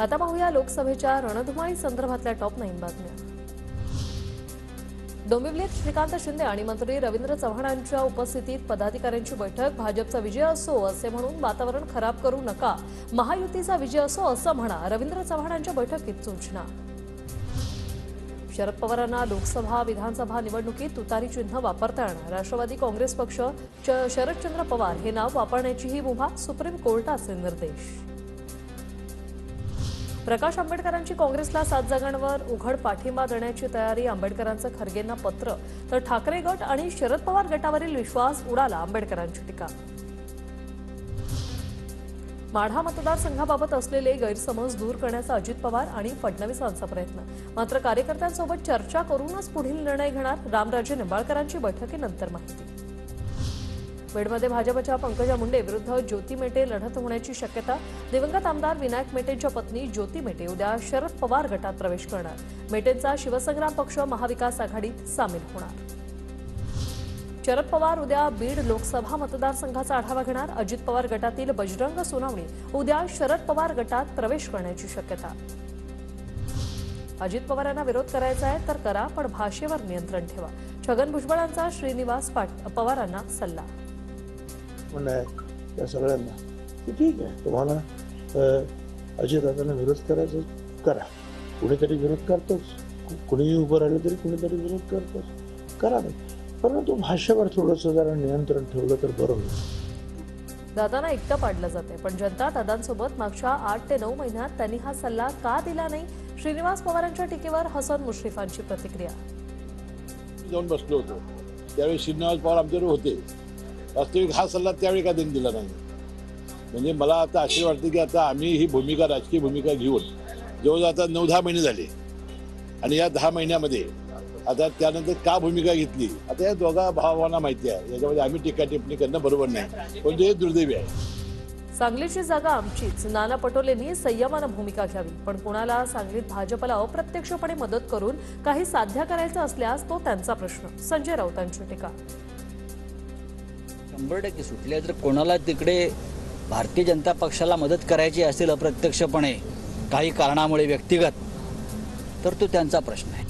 आता पाहूया लोकसभेच्या रणधुमाळी संदर्भातल्या टॉप 9 बातम्या। डोंबिवलीत श्रीकांत शिंदे आणि मंत्री रवींद्र चव्हाणांच्या उपस्थितीत पदाधिकाऱ्यांची बैठक। भाजपचा विजय असो असे म्हणून वातावरण खराब करू नका, महायुतीचा विजय असो असं म्हणा, रवींद्र चव्हाणांच्या बैठकीत सूचना। शरद पवारांना लोकसभा विधानसभा निवडणुकीत तुतारी चिन्ह वापरता येणार, राष्ट्रवादी काँग्रेस पक्ष शरदचंद्र पवार हे नाव वापरण्याचीही मुभा, सुप्रीम कोर्टाचे निर्देश। प्रकाश आंबेडकरांची काँग्रेसला 7 जागांवर उघड पाठिंबा देण्याची तयारी, आंबेडकरांचं खरगेंना पत्र, तर ठाकरे गट आणि शरद पवार गटावरील विश्वास उडाला, आंबेडकरांची टीका। माढा मतदारसंघाबाबत असलेले गैरसमज दूर करण्याचा अजित पवार आणि फडणवीसांचा प्रयत्न, मात्र कार्यकर्त्यांसोबत चर्चा करूनच पुढील निर्णय घेणार, रामराजे निंबाळकरांची बैठकीनंतर माहिती। बीडमध्ये भाजपच्या पंकजा मुंडे विरुद्ध ज्योती मेटे लढत होण्याची शक्यता, दिवंगत आमदार विनायक मेटेंच्या पत्नी ज्योती मेटे उद्या शरद पवार गटात प्रवेश करणार, मेटेंचा शिवसंग्राम पक्ष महाविकास आघाडीत सामील होणार। शरद पवार उद्या बीड लोकसभा मतदारसंघाचा आढावा घेणार, अजित पवार गटातील बजरंग सोनावणे उद्या शरद पवार गटात प्रवेश करण्याची शक्यता। अजित पवार यांना विरोध करायचा आहे तर करा, पण भाषेवर नियंत्रण ठेवा, छगन भुजबळांचा श्रीनिवास पवारांना सल्ला। त्या सगळ्यांना ठीक आहे, तुम्हाला अजितदादांना विरोध करायचा करा, कुणीतरी विरोध करतोच, कुणीही उभं राहिलं तरी कुणीतरी विरोध करतोच, करा नाही, परंतु भाषेवर थोडंसं जरा नियंत्रण ठेवलं तर बरं होईल। दादांना एकटं पाडलं जाते, पण जनता दादांसोबत मागच्या 8 ते 9 महिन्यात त्यांनी हा सल्ला का दिला नाही, श्रीनिवास पवारांच्या टीकेवर हसन मुश्रीफांची प्रतिक्रिया। जाऊन बसलो होतो त्यावेळी श्रीनिवास पवार आमच्यावर होते, वास्तविक हा सल्ला त्यावेळी का त्यांनी दिला नाही, म्हणजे मला आता असे वाटते की आता आम्ही ही भूमिका, राजकीय भूमिका घेऊन जवळजवळ आता 9-10 महिने झाले आणि या 10 महिन्यामध्ये आता त्यानंतर का भूमिका घेतली आता या दोघा भावांना माहिती आहे, याच्यामध्ये आम्ही टीका टिप्पणी करणं बरोबर नाही, पण हे दुर्दैवी आहे। सांगलीची जागा आमचीच, नाना पटोलेंनी संयमानं भूमिका घ्यावी, पण कुणाला सांगलीत भाजपला अप्रत्यक्षपणे मदत करून काही साध्य करायचं असल्यास तो त्यांचा प्रश्न, संजय राऊतांची टीका। 100% सुटले तर कोणाला तिकडे भारतीय जनता पक्षाला मदत करायची असेल अप्रत्यक्षपणे काही कारणामुळे व्यक्तिगत, तर तो त्यांचा प्रश्न आहे।